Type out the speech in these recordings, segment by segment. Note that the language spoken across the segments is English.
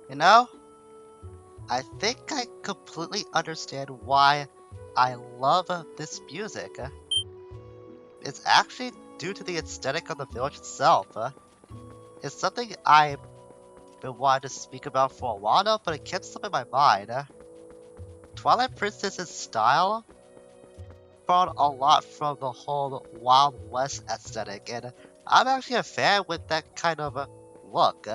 You know, I think I completely understand why I love this music. It's actually due to the aesthetic of the village itself. It's something I've been wanting to speak about for a while now, but it kept slipping my mind. Twilight Princess's style borrowed a lot from the whole Wild West aesthetic, and I'm actually a fan with that kind of look.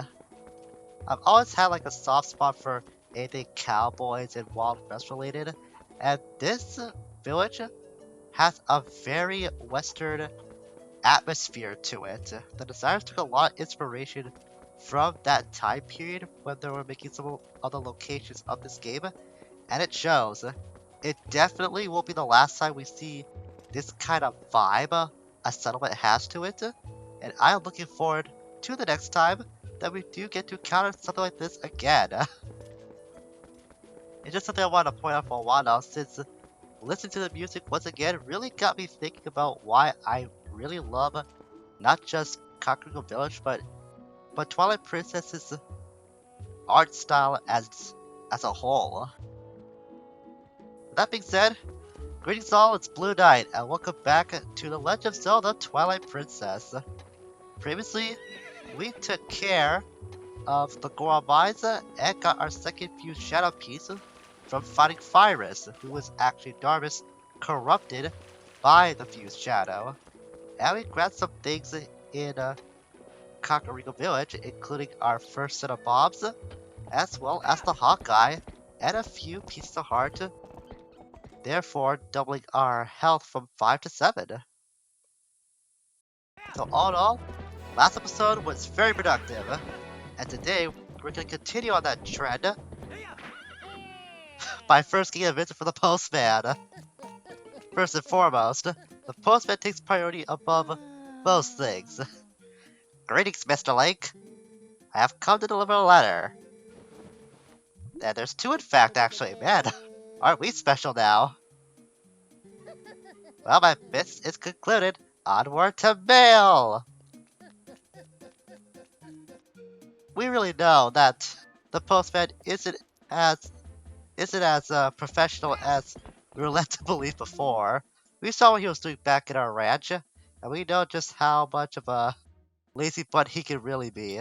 I've always had like a soft spot for anything cowboys and Wild West related, and this village has a very Western atmosphere to it. The designers took a lot of inspiration from that time period when they were making some of the locations of this game, and it shows. It definitely will be the last time we see this kind of vibe a settlement has to it, and I am looking forward to the next time that we do get to encounter something like this again. It's just something I wanted to point out for a while now, since listening to the music once again really got me thinking about why I really love not just Kakariko Village, but Twilight Princess's art style as a whole. That being said, greetings all, it's Blue Knight, and welcome back to The Legend of Zelda Twilight Princess. Previously, we took care of the Goron Mines and got our second fused shadow piece from fighting Pyrus, who was actually Darvis corrupted by the fused shadow. And we grabbed some things in Kakariko Village, including our first set of bombs, as well as the Hawkeye, and a few pieces of heart, therefore doubling our health from 5 to 7. So all in all, last episode was very productive, and today we're going to continue on that trend by first getting a visit from the postman. First and foremost, the postman takes priority above most things. Greetings, Mr. Lake. I have come to deliver a letter. And there's two in fact, actually. Man, aren't we special now? Well, my mission is concluded. Onward to mail! We really know that the postman isn't as professional as we were led to believe before. We saw what he was doing back in our ranch, and we know just how much of a lazy butt he can really be.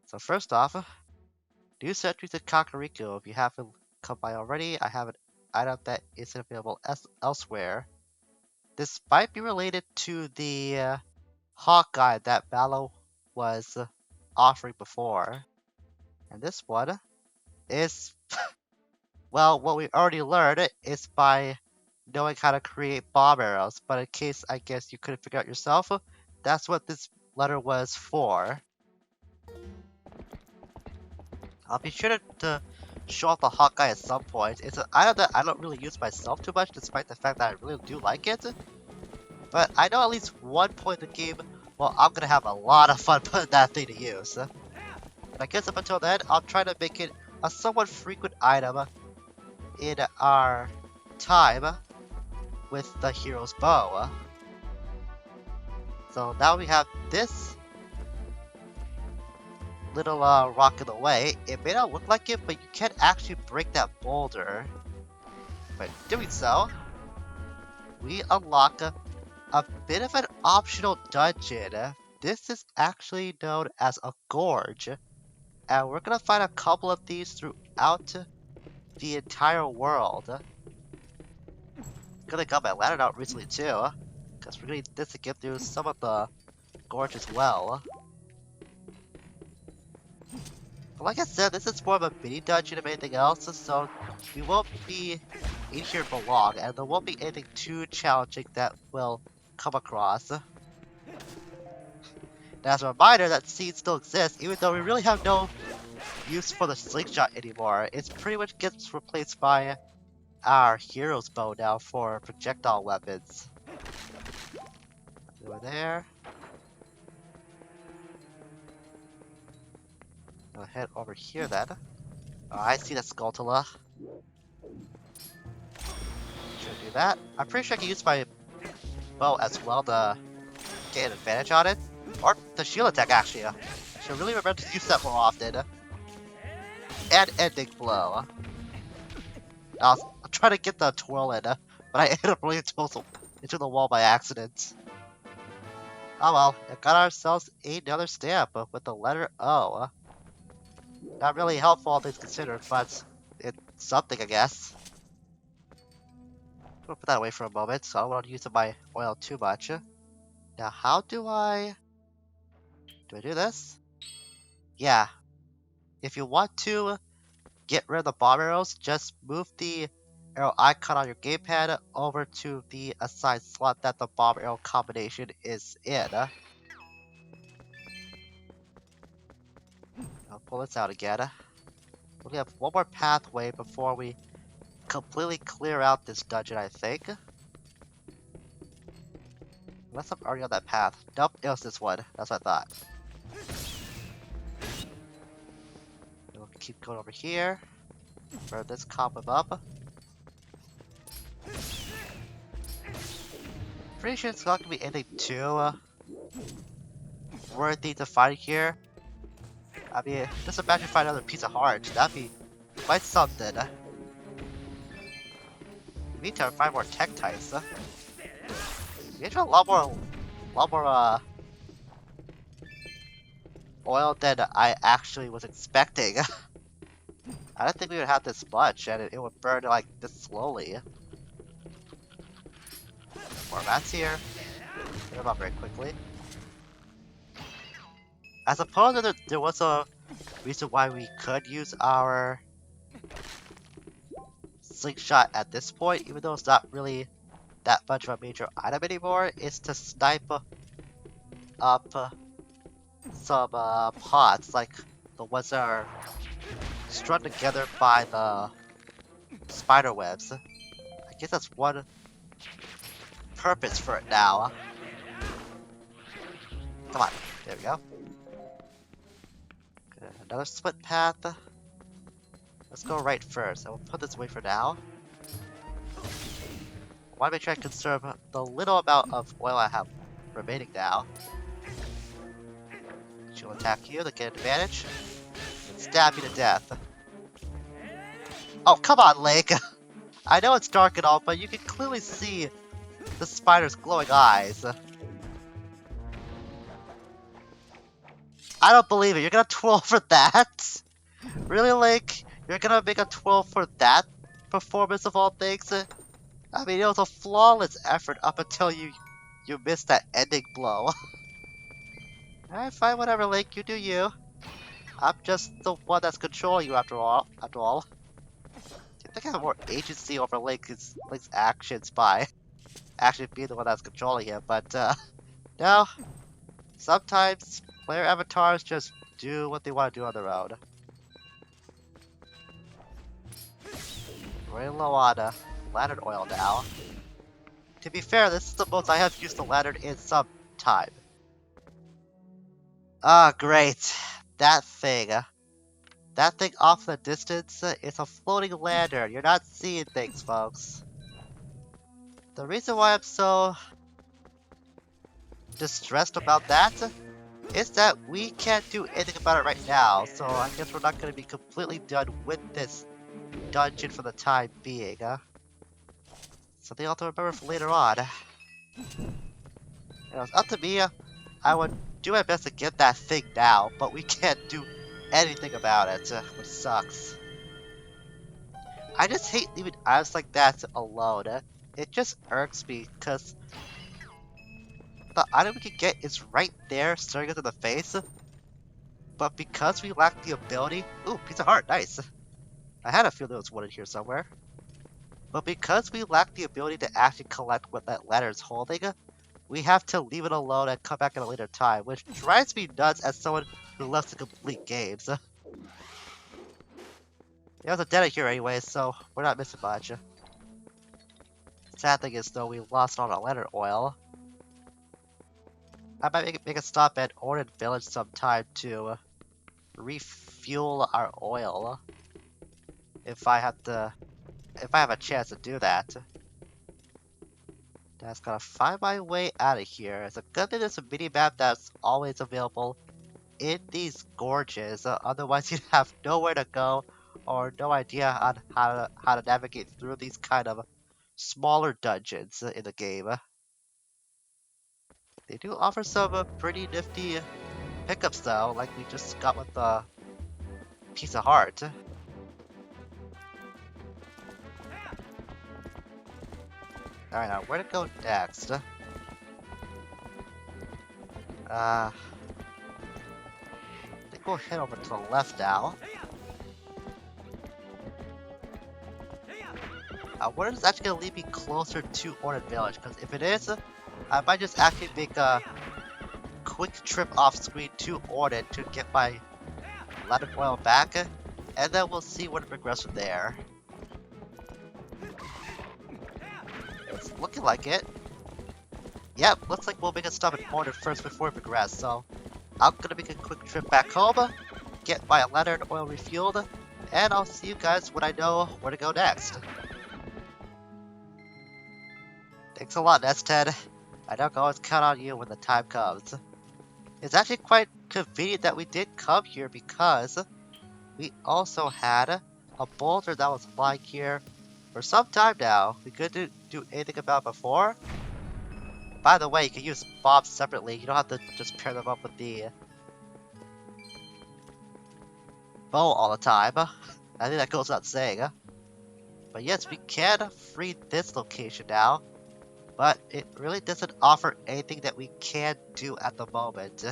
So first off, do sentry to Kakariko if you haven't come by already. I have an item that isn't available elsewhere. This might be related to the Hawkeye that Mallow was offering before. And this one is, well, what we already learned is by knowing how to create bomb arrows. But in case I guess you couldn't figure out yourself, that's what this letter was for. I'll be sure to show off the Hawkeye at some point. It's an item that I don't really use myself too much, despite the fact that I really do like it. But I know at least one point in the game, well, I'm gonna have a lot of fun putting that thing to use. And I guess up until then, I'll try to make it a somewhat frequent item in our time with the hero's bow. So now we have this little rock in the way. It may not look like it, but you can actually break that boulder. By doing so, we unlock a bit of an optional dungeon. This is actually known as a gorge, and we're gonna find a couple of these throughout the entire world. Gonna got my ladder out recently too, because we're gonna need this to get through some of the gorge as well. But like I said, this is more of a mini dungeon than anything else, so we won't be in here for long, and there won't be anything too challenging that we'll come across. Now, as a reminder that seeds still exist, even though we really have no use for the slingshot anymore. It pretty much gets replaced by our hero's bow now for projectile weapons. Over there. I'll head over here then. Oh, I see the Skulltula. Should do that. I'm pretty sure I can use my bow as well to get an advantage on it. Or the shield attack actually. Shield should really remember to use that more often. And ending blow. I was trying to get the twirl in, but I ended up running into the wall by accident. Oh well, we got ourselves another stamp with the letter O. Not really helpful, all things considered, but it's something, I guess. I'm gonna put that away for a moment, so I don't want to use my oil too much. Now, how do I do this? Yeah, if you want to get rid of the bomb arrows, just move the arrow icon on your gamepad over to the assigned slot that the bomb arrow combination is in. I'll pull this out again. We have one more pathway before we completely clear out this dungeon, I think. Unless I'm already on that path. Nope, it was this one. That's what I thought. We'll keep going over here. Burn this cobweb up. Pretty sure it's not gonna be anything too worthy to find here. I mean, just imagine finding another piece of heart. That'd be quite something. We need to find more Tektites. We need a lot more oil than I actually was expecting. I didn't think we would have this much, and it would burn like this slowly. More mats here. Get them up very quickly. I suppose that there was a reason why we could use our slingshot at this point, even though it's not really that much of a major item anymore. It's to snipe up some pots, like the ones that are strung together by the spider webs. I guess that's one purpose for it now. Come on, there we go. Another split path. Let's go right first. I will put this away for now. I want to make sure I conserve the little amount of oil I have remaining now. She'll attack you to get advantage. And stab you to death. Oh, come on, Lake! I know it's dark and all, but you can clearly see the spider's glowing eyes. I don't believe it. You're gonna twirl for that? Really, Lake? You're gonna make a twirl for that performance of all things? I mean, it was a flawless effort up until you missed that ending blow. Alright, fine, whatever, Lake. You do you. I'm just the one that's controlling you after all. I think I have more agency over Lake's actions by actually being the one that's controlling him, but no. Sometimes player avatars just do what they want to do on their own. Running low on lantern oil now. To be fair, this is the most I have used the lantern in some time. Ah, great. That thing. That thing off in the distance is a floating lantern. You're not seeing things, folks. The reason why I'm so distressed about that is that we can't do anything about it right now, so I guess we're not going to be completely done with this dungeon for the time being. Something I'll have to remember for later on. If it was up to me, I would do my best to get that thing now, but we can't do anything about it, which sucks. I just hate leaving items like that alone. It just irks me, because the item we can get is right there, staring us in the face. But because we lack the ability... Ooh, piece of heart, nice. I had a feeling there was one in here somewhere. But because we lack the ability to actually collect what that letter is holding, we have to leave it alone and come back at a later time, which drives me nuts as someone who loves to complete games. There's a dead here anyway, so we're not missing much. Sad thing is, though, we lost all our letter oil. I might make a stop at Ornid Village sometime to refuel our oil. If I have a chance to do that. That's gotta find my way out of here. It's a good thing there's a mini map that's always available in these gorges, otherwise you'd have nowhere to go or no idea on how to navigate through these kind of smaller dungeons in the game. They do offer some pretty nifty pickups though, like we just got with the piece of heart. Alright, now where to go next? I think we'll head over to the left now. Where is this actually gonna lead me closer to Ornate Village? Because if it is, I might just actually make a quick trip off screen to Ornate to get my ladder oil back, and then we'll see where to progress from there. It's looking like it. Yep, looks like we'll make a stop at Ornate first before we progress, so I'm gonna make a quick trip back home, get my ladder and oil refueled, and I'll see you guys when I know where to go next. Thanks a lot, S10. I know I can always count on you when the time comes. It's actually quite convenient that we did come here because we also had a boulder that was flying here for some time now. We couldn't do anything about it before. By the way, you can use bombs separately. You don't have to just pair them up with the bow all the time. I think that goes without saying. But yes, we can free this location now. But it really doesn't offer anything that we can do at the moment.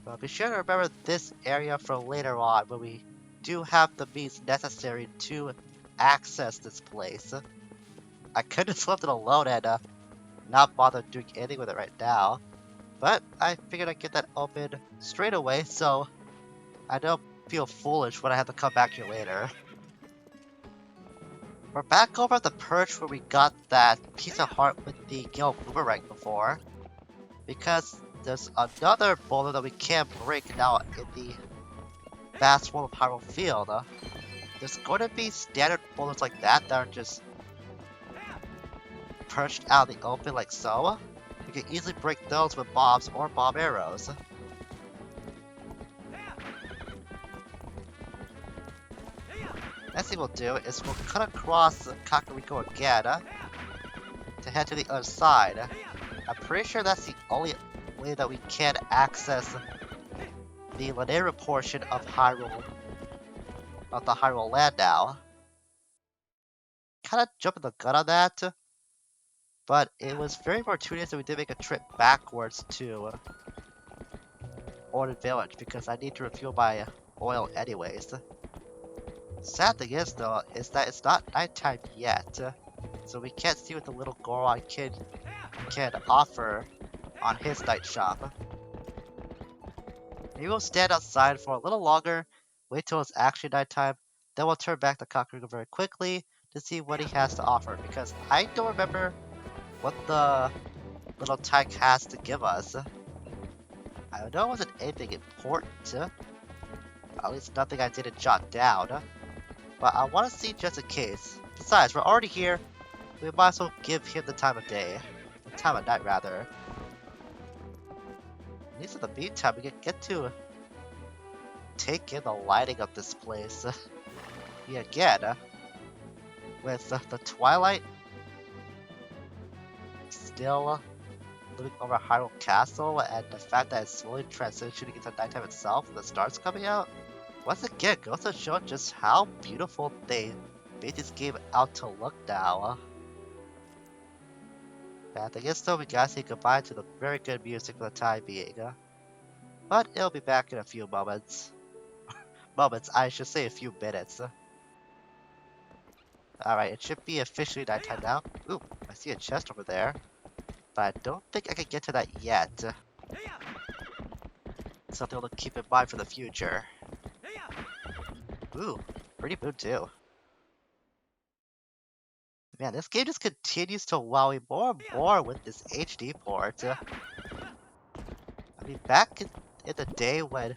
But be sure to remember this area for later on when we do have the means necessary to access this place. I could have just left it alone and not bother doing anything with it right now. But I figured I'd get that open straight away so I don't feel foolish when I have to come back here later. We're back over at the perch where we got that piece of heart with the Gale Boomerang before. Because there's another boulder that we can't break now in the vast world of Hyrule Field. There's going to be standard boulders like that that are just perched out in the open like so. You can easily break those with bombs or bomb arrows. Next thing we'll do is we'll cut across Kakariko again to head to the other side. I'm pretty sure that's the only way that we can access the Lanayru portion of Hyrule, of the Hyrule land now. Kinda jumping the gun on that, but it was very fortuitous that we did make a trip backwards to Ornate Village because I need to refuel my oil anyways. Sad thing is though, is that it's not nighttime yet, so we can't see what the little Goron kid can offer on his night shop. Maybe we'll stand outside for a little longer, wait till it's actually nighttime, then we'll turn back to Kakariko very quickly to see what he has to offer, because I don't remember what the little tyke has to give us. I know it wasn't anything important, at least nothing I didn't jot down. But I want to see just in case. Besides, we're already here. We might as well give him the time of day. The time of night, rather. At least in the meantime, we can get to take in the lighting of this place. Again, with the twilight still looming over Hyrule Castle, and the fact that it's slowly transitioning into nighttime itself, and the stars coming out. Once again, goes to show just how beautiful they made this game out to look now. Bad thing is though, we gotta say goodbye to the very good music for the time being. But it'll be back in a few moments. I should say a few minutes. Alright, it should be officially nighttime now. Ooh, I see a chest over there. But I don't think I can get to that yet. Something to keep in mind for the future. Ooh, pretty mood too. Man, this game just continues to wow me more and more with this HD port. I mean, back in the day when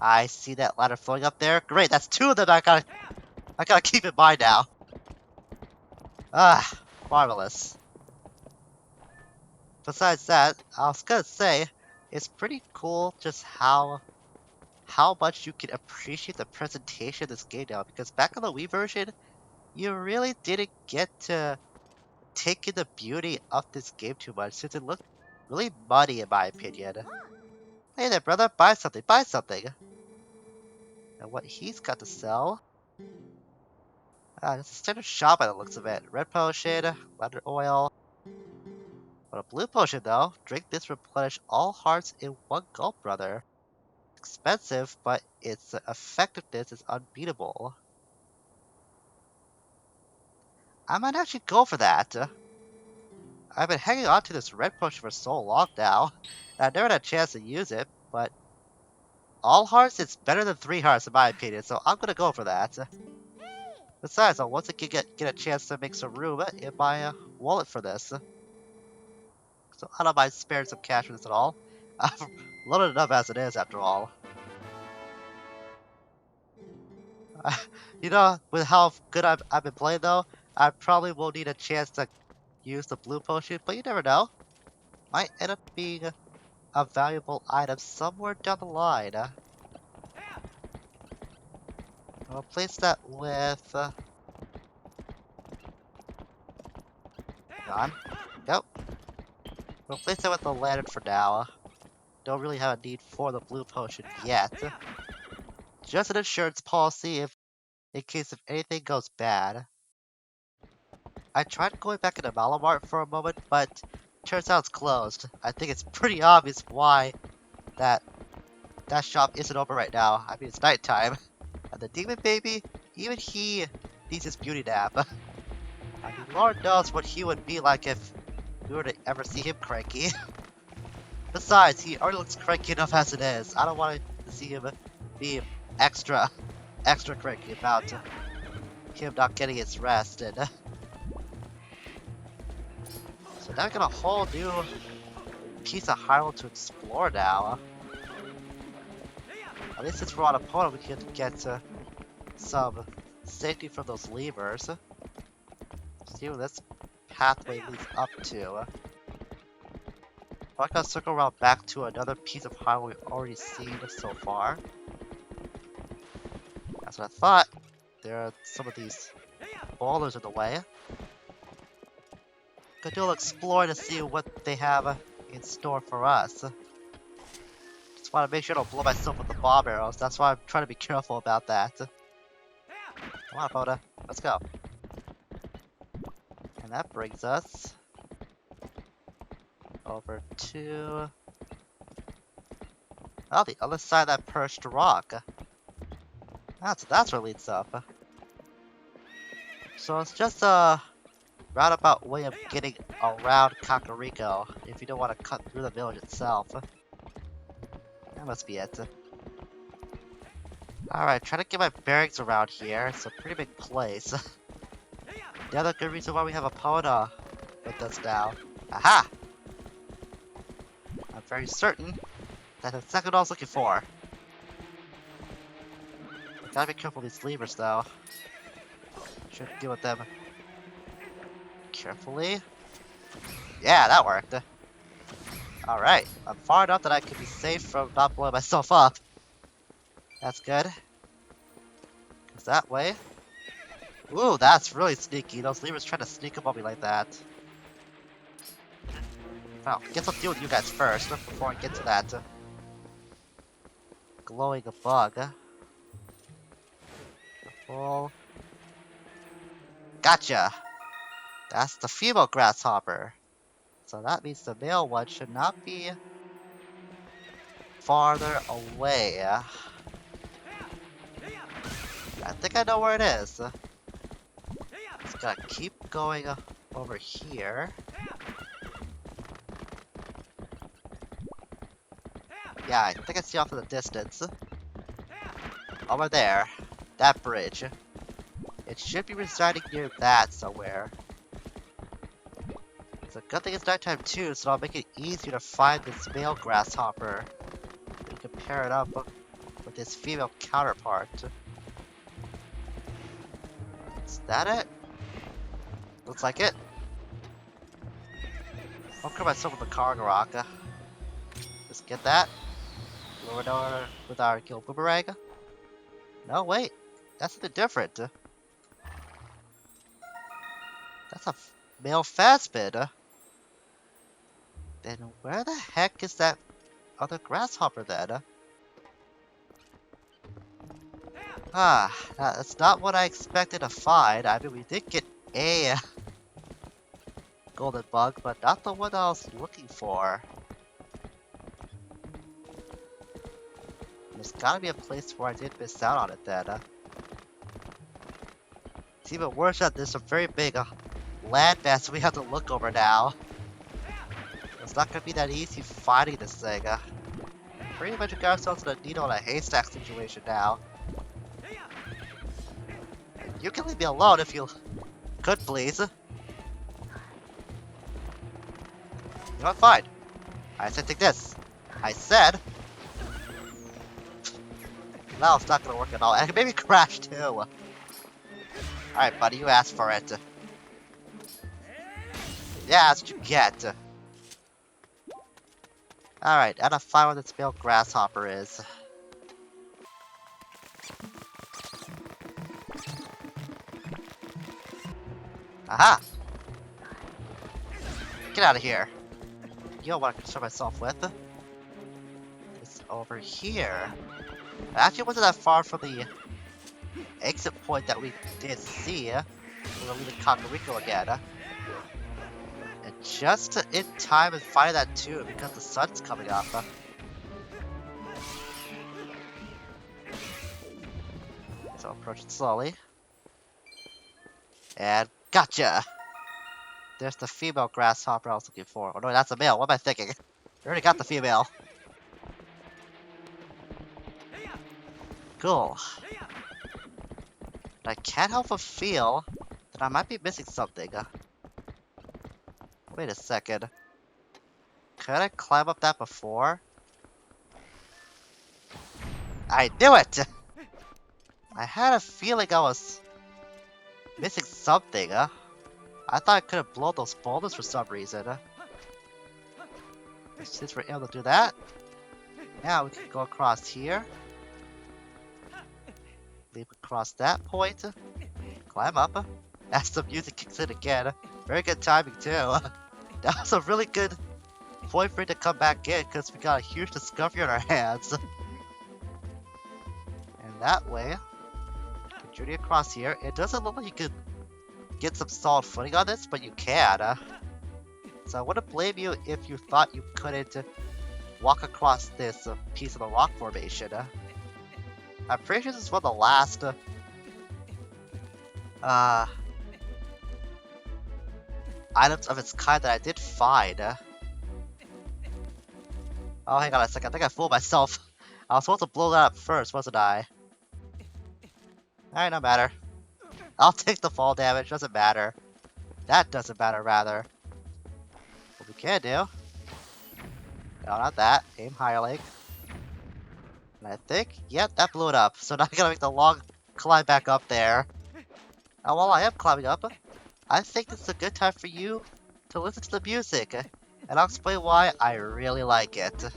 I see that ladder floating up there, great, that's two of them I gotta keep in mind now. Ah, marvelous. Besides that, I was gonna say, It's pretty cool just how much you can appreciate the presentation of this game now, because back on the Wii version, you really didn't get to take in the beauty of this game too much since it looked really muddy in my opinion. Hey there, brother, buy something, buy something. And what he's got to sell. It's a standard shop by the looks of it. Red potion, lavender oil. But a blue potion though. Drink this to replenish all hearts in one gulp, brother. Expensive, but its effectiveness is unbeatable. I might actually go for that. I've been hanging on to this red potion for so long now, and I've never had a chance to use it, but all hearts, it's better than 3 hearts in my opinion, so I'm gonna go for that. Besides, I'll once again get a chance to make some room in my wallet for this. So I don't mind sparing some cash for this at all. I've loaded enough as it is, after all. You know, with how good I've been playing though, I probably won't need a chance to use the blue potion, but you never know. Might end up being a valuable item somewhere down the line. I'll replace that with... hang on. Go. We'll replace that with the lantern for now. Don't really have a need for the blue potion yet. Just an insurance policy in case if anything goes bad. I tried going back into Malamart for a moment, but turns out it's closed. I think it's pretty obvious why that shop isn't open right now. I mean, it's nighttime. And the demon baby, even he needs his beauty nap. I mean, Lord knows what he would be like if we were to ever see him cranky. Besides, he already looks cranky enough as it is. I don't want to see him be extra cranky about him not getting his rest. And so now we got a whole new piece of Hyrule to explore now. At least since we're on opponent, we can get some safety from those levers. See where this pathway leads up to. I'm gonna circle around back to another piece of Hyrule we've already seen so far. That's what I thought. There are some of these boulders in the way. Gonna do a little exploring to see what they have in store for us. Just want to make sure I don't blow myself with the bomb arrows. That's why I'm trying to be careful about that. Come on, Foda. Let's go. And that brings us over to the other side of that perched rock. That's where it leads up. So it's just a roundabout way of getting around Kakariko if you don't want to cut through the village itself. That must be it. Alright, trying to get my bearings around here. It's a pretty big place. The other good reason why we have a Poda with us now. Aha! I'm very certain that's exactly what I was looking for. Gotta be careful with these levers though. Should deal with them carefully. Yeah, that worked. Alright, I'm far enough that I can be safe from not blowing myself up. That's good. Cause that way... Ooh, that's really sneaky. Those levers trying to sneak up on me like that. Well, guess I'll deal with you guys first before I get to that glowing bug. Well, gotcha! That's the female grasshopper. So that means the male one should not be farther away. I think I know where it is. Just gotta keep going over here. Yeah, I think I see off in the distance. Over there. That bridge. It should be residing near that somewhere. It's a good thing it's nighttime too, so I'll make it easier to find this male grasshopper. We can pair it up with his female counterpart. Is that it? Looks like it. I'll cover myself with the Kargarok. Just Get that? Lure it over with our kill boomerang? No, wait. That's something different. That's a male Phasmid. Then where the heck is that other grasshopper then? That's not what I expected to find. I mean, we did get a golden bug, but not the one I was looking for. There's gotta be a place where I did miss out on it then. It's even worse that there's a very big landmass we have to look over now. It's not gonna be that easy finding this thing. Pretty much we got ourselves in a needle in a haystack situation now. You can leave me alone if you could, please. You know what? Fine. I said take this. I said. No, it's not gonna work at all. And maybe crash too. Alright, buddy, you asked for it. Yeah, that's what you get. Alright, and a find what this male grasshopper is. Aha! Get out of here. You don't want to concern myself with. It's over here. It actually wasn't that far from the exit point that we did see. We're leaving Kakariko again. And just in time and find that too, because the sun's coming up. So approach it slowly. And gotcha! There's the female grasshopper I was looking for. Oh no, that's a male. What am I thinking? We already got the female. Cool. But I can't help but feel that I might be missing something. Wait a second. Could I climb up that before? I knew it! I had a feeling I was missing something. I thought I could have blown those boulders for some reason. Since we're able to do that, now we can go across here. Leap across that point. Climb up. As the music kicks in again. Very good timing too. That was a really good point for it to come back in because we got a huge discovery on our hands. And that way, journey across here. It doesn't look like you could get some solid footing on this, but you can. So I wouldn't blame you if you thought you couldn't walk across this piece of the rock formation. I'm pretty sure this is one of the last items of its kind that I did find. Oh, hang on a second. I think I fooled myself. I was supposed to blow that up first, wasn't I? Alright, no matter. I'll take the fall damage. Doesn't matter. That doesn't matter, rather. What we can do... No, not that. Aim higher, Lake. And I think... Yep, that blew it up. So now I gotta make the long climb back up there. And while I am climbing up, I think this is a good time for you to listen to the music. And I'll explain why I really like it.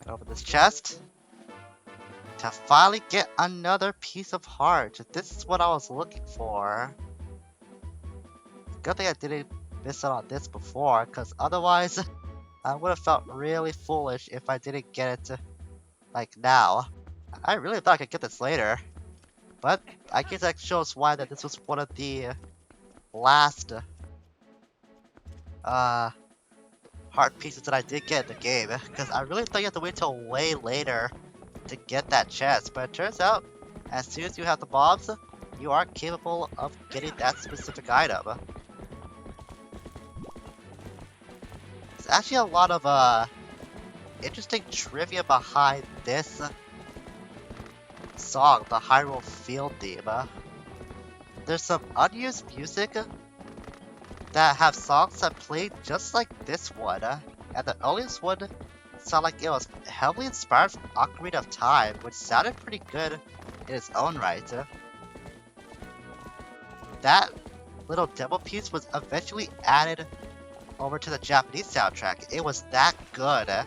Open this chest to finally get another piece of heart. This is what I was looking for. Good thing I didn't miss out on this before, because otherwise I would have felt really foolish if I didn't get it like now. I really thought I could get this later, but I guess that shows why that this was one of the last uh, heart pieces that I did get in the game, because I really thought you had to wait till way later to get that chest, but it turns out as soon as you have the bombs, you are capable of getting that specific item. There's actually a lot of interesting trivia behind this song, the Hyrule Field theme. There's some unused music that have songs that play just like this one, and the earliest one sounded like it was heavily inspired from Ocarina of Time, which sounded pretty good in its own right. That little demo piece was eventually added over to the Japanese soundtrack. It was that good, and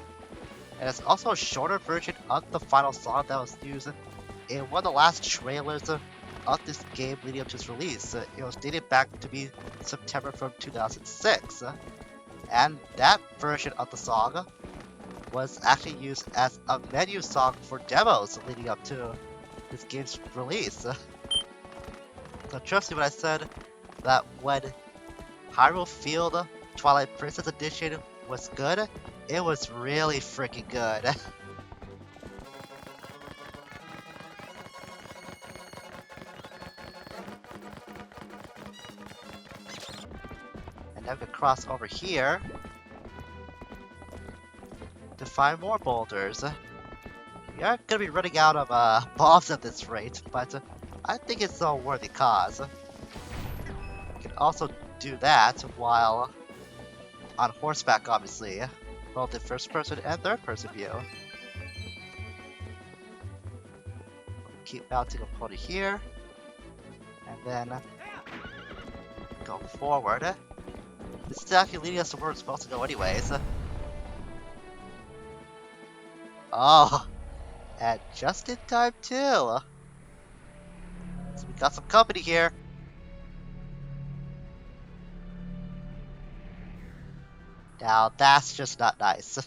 it's also a shorter version of the final song that was used in one of the last trailers of this game leading up to its release. It was dated back to be September from 2006, and that version of the song was actually used as a menu song for demos leading up to this game's release. So trust me when I said that when Hyrule Field Twilight Princess Edition was good, it was really freaking good. And now we can cross over here to find more boulders. We are gonna be running out of bombs at this rate, but I think it's a worthy cause. You can also do that while on horseback, obviously, both in first person and third person view. Keep mounting a pony here, and then go forward. This is actually leading us to where we're supposed to go anyways. Oh, and just in time too. So we got some company here. Now that's just not nice.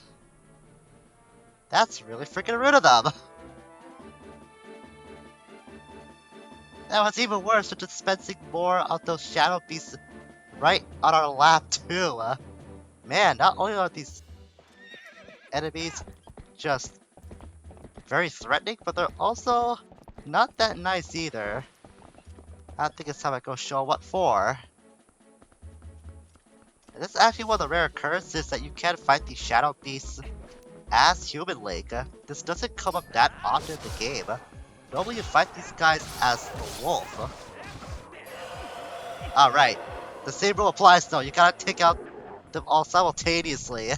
That's really freaking rude of them. That was even worse for dispensing more of those shadow beasts right on our lap too. Man, not only are these enemies just very threatening, but they're also not that nice either. I think it's time I go show what for. This is actually one of the rare occurrences that you can fight these shadow beasts as human Link. This doesn't come up that often in the game. Normally you fight these guys as the wolf. Alright, the same rule applies though, you gotta take out them all simultaneously.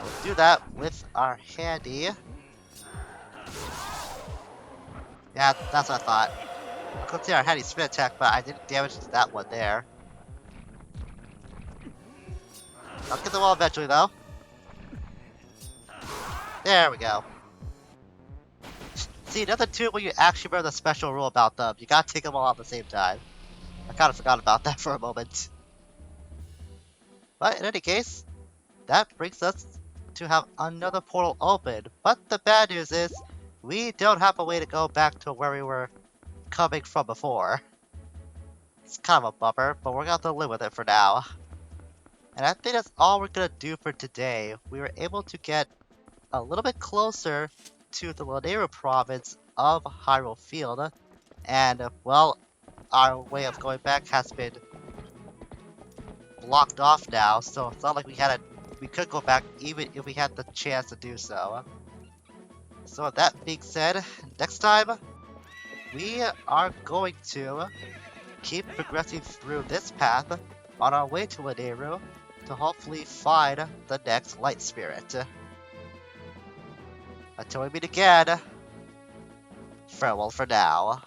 We'll do that with our handy. Yeah, that's what I thought. I could see our handy spin attack, but I didn't damage that one there. I'll get them all eventually though. There we go. See, another two when you actually remember the special rule about them. You gotta take them all at the same time. I kinda forgot about that for a moment. But in any case, that brings us to have another portal open. But the bad news is, we don't have a way to go back to where we were coming from before. It's kind of a bummer, but we're gonna have to live with it for now. And I think that's all we're gonna do for today. We were able to get a little bit closer to the Lanayru province of Hyrule Field, and well, our way of going back has been blocked off now, so it's not like we could go back even if we had the chance to do so. So with that being said, next time we are going to keep progressing through this path on our way to Lanayru to hopefully find the next light spirit. Until we meet again, farewell for now.